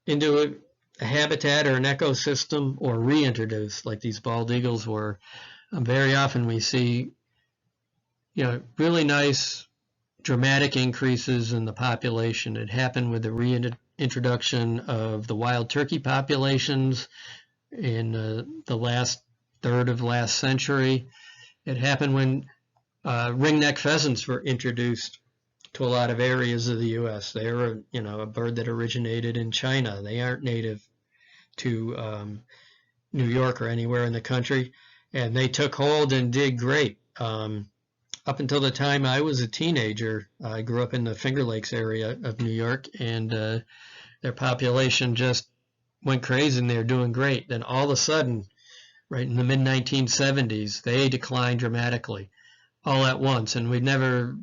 into a habitat or an ecosystem or reintroduced, like these bald eagles were, very often we see really nice dramatic increases in the population. It happened with the reintroduction of the wild turkey populations in the last third of last century. It happened when ringneck pheasants were introduced to a lot of areas of the U.S. They were, a bird that originated in China. They aren't native to New York or anywhere in the country, and they took hold and did great. Up until the time I was a teenager, I grew up in the Finger Lakes area of New York, and their population just went crazy, and they were doing great. Then all of a sudden, right in the mid-1970s, they declined dramatically all at once, and we've never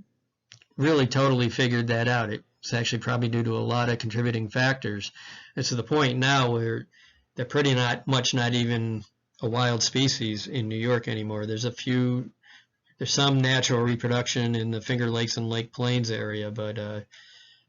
really totally figured that out. It's actually probably due to a lot of contributing factors. It's to the point now where they're pretty not even a wild species in New York anymore. There's some natural reproduction in the Finger Lakes and Lake Plains area, but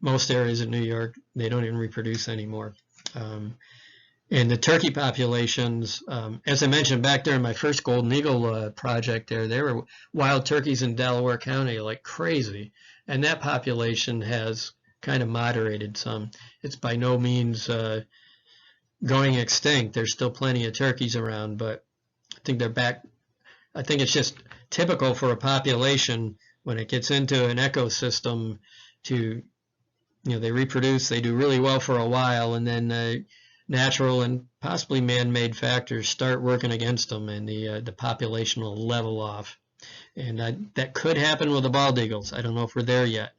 most areas of New York, they don't even reproduce anymore. And the turkey populations, as I mentioned back during my first golden eagle project there were wild turkeys in Delaware County like crazy. And that population has kind of moderated some. It's by no means going extinct. There's still plenty of turkeys around, but I think they're back. I think it's just typical for a population when it gets into an ecosystem to, they reproduce, they do really well for a while, and then natural and possibly man-made factors start working against them, and the population will level off. And that could happen with the bald eagles. I don't know if we're there yet,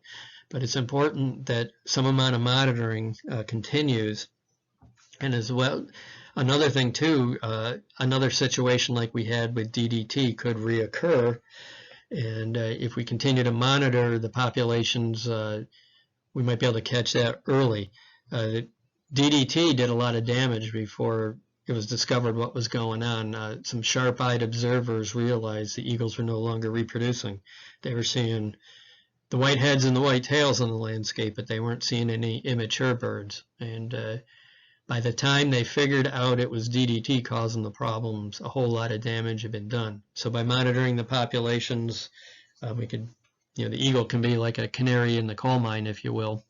but it's important that some amount of monitoring continues. And as well, another thing too, another situation like we had with DDT could reoccur, and if we continue to monitor the populations, we might be able to catch that early. DDT did a lot of damage before it was discovered what was going on. Some sharp-eyed observers realized the eagles were no longer reproducing. They were seeing the white heads and the white tails on the landscape, but they weren't seeing any immature birds. And by the time they figured out it was DDT causing the problems, a whole lot of damage had been done. So by monitoring the populations, we could, the eagle can be like a canary in the coal mine, if you will.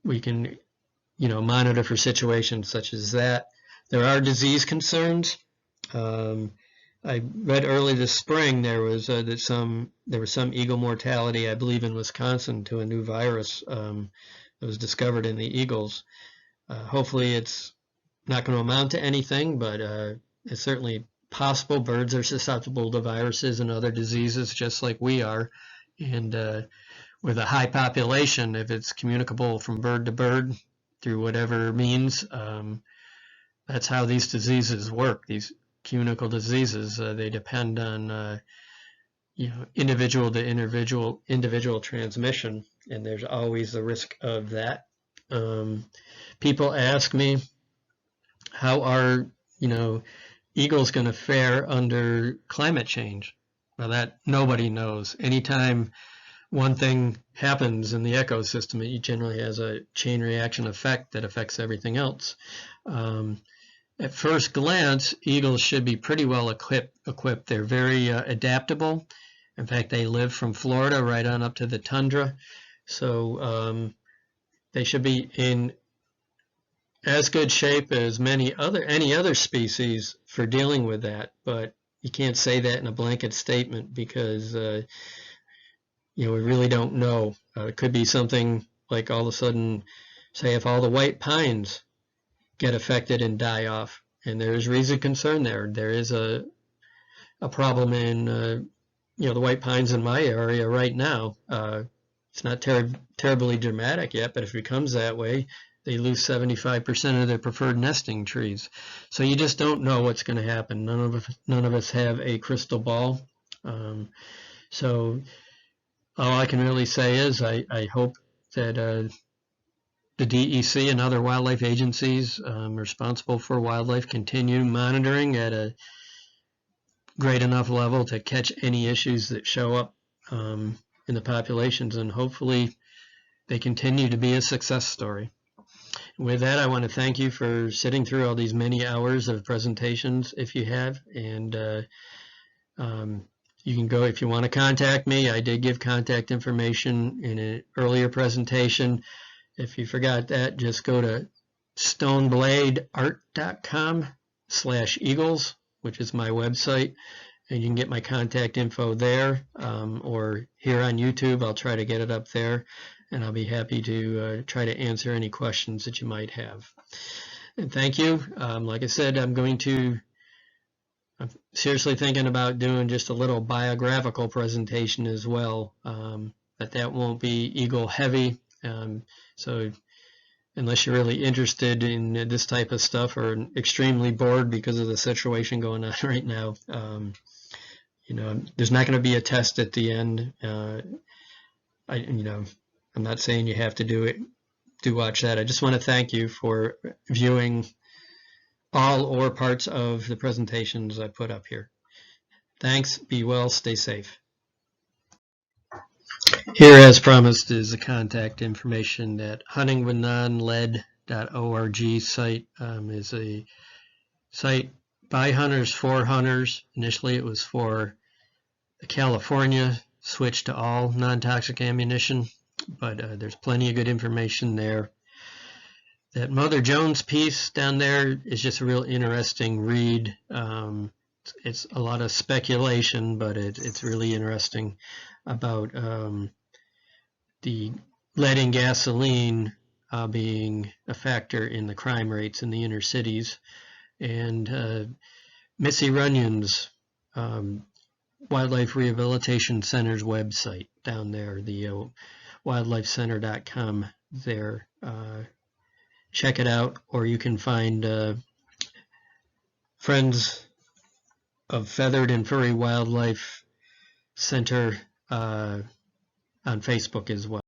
We can monitor for situations such as that. There are disease concerns. I read early this spring there was some eagle mortality, I believe in Wisconsin, to a new virus that was discovered in the eagles. Hopefully it's not going to amount to anything, but it's certainly possible. Birds are susceptible to viruses and other diseases just like we are, and with a high population, if it's communicable from bird to bird through whatever means, that's how these diseases work. These communicable diseases, they depend on individual to individual transmission, and there's always the risk of that. People ask me, how are eagles going to fare under climate change? Well, that nobody knows. Anytime one thing happens in the ecosystem, it generally has a chain reaction effect that affects everything else. At first glance, eagles should be pretty well equipped. They're very adaptable. In fact, they live from Florida right on up to the tundra. So they should be in as good shape as any other species for dealing with that. But you can't say that in a blanket statement because we really don't know. It could be something like all of a sudden, say if all the white pines get affected and die off, and there's reason concern there. There is a problem in the white pines in my area right now. It's not terribly dramatic yet, but if it becomes that way, they lose 75% of their preferred nesting trees. So you just don't know what's going to happen. None of us have a crystal ball. So all I can really say is I hope that the DEC and other wildlife agencies responsible for wildlife continue monitoring at a great enough level to catch any issues that show up in the populations, and hopefully they continue to be a success story. With that, I want to thank you for sitting through all these many hours of presentations if you have, and you can go if you want to contact me. I did give contact information in an earlier presentation. If you forgot that, just go to stonebladeart.com/eagles, which is my website, and you can get my contact info there, or here on YouTube. I'll try to get it up there, and I'll be happy to try to answer any questions that you might have. And thank you. Like I said, I'm seriously thinking about doing just a little biographical presentation as well, but that won't be eagle heavy. So unless you're really interested in this type of stuff or extremely bored because of the situation going on right now, there's not going to be a test at the end. I'm not saying you have to do watch that. I just want to thank you for viewing all or parts of the presentations I put up here. Thanks. Be well. Stay safe. Here, as promised, is the contact information. That huntingwithnonlead.org site is a site by hunters for hunters. Initially, it was for California, switched to all non-toxic ammunition, but there's plenty of good information there. That Mother Jones piece down there is just a real interesting read. It's a lot of speculation, but it's really interesting about the lead in gasoline being a factor in the crime rates in the inner cities. And Missy Runyon's Wildlife Rehabilitation Center's website down there, the wildlifecenter.com there. Check it out, or you can find Friends of Feathered and Furry Wildlife Center on Facebook as well.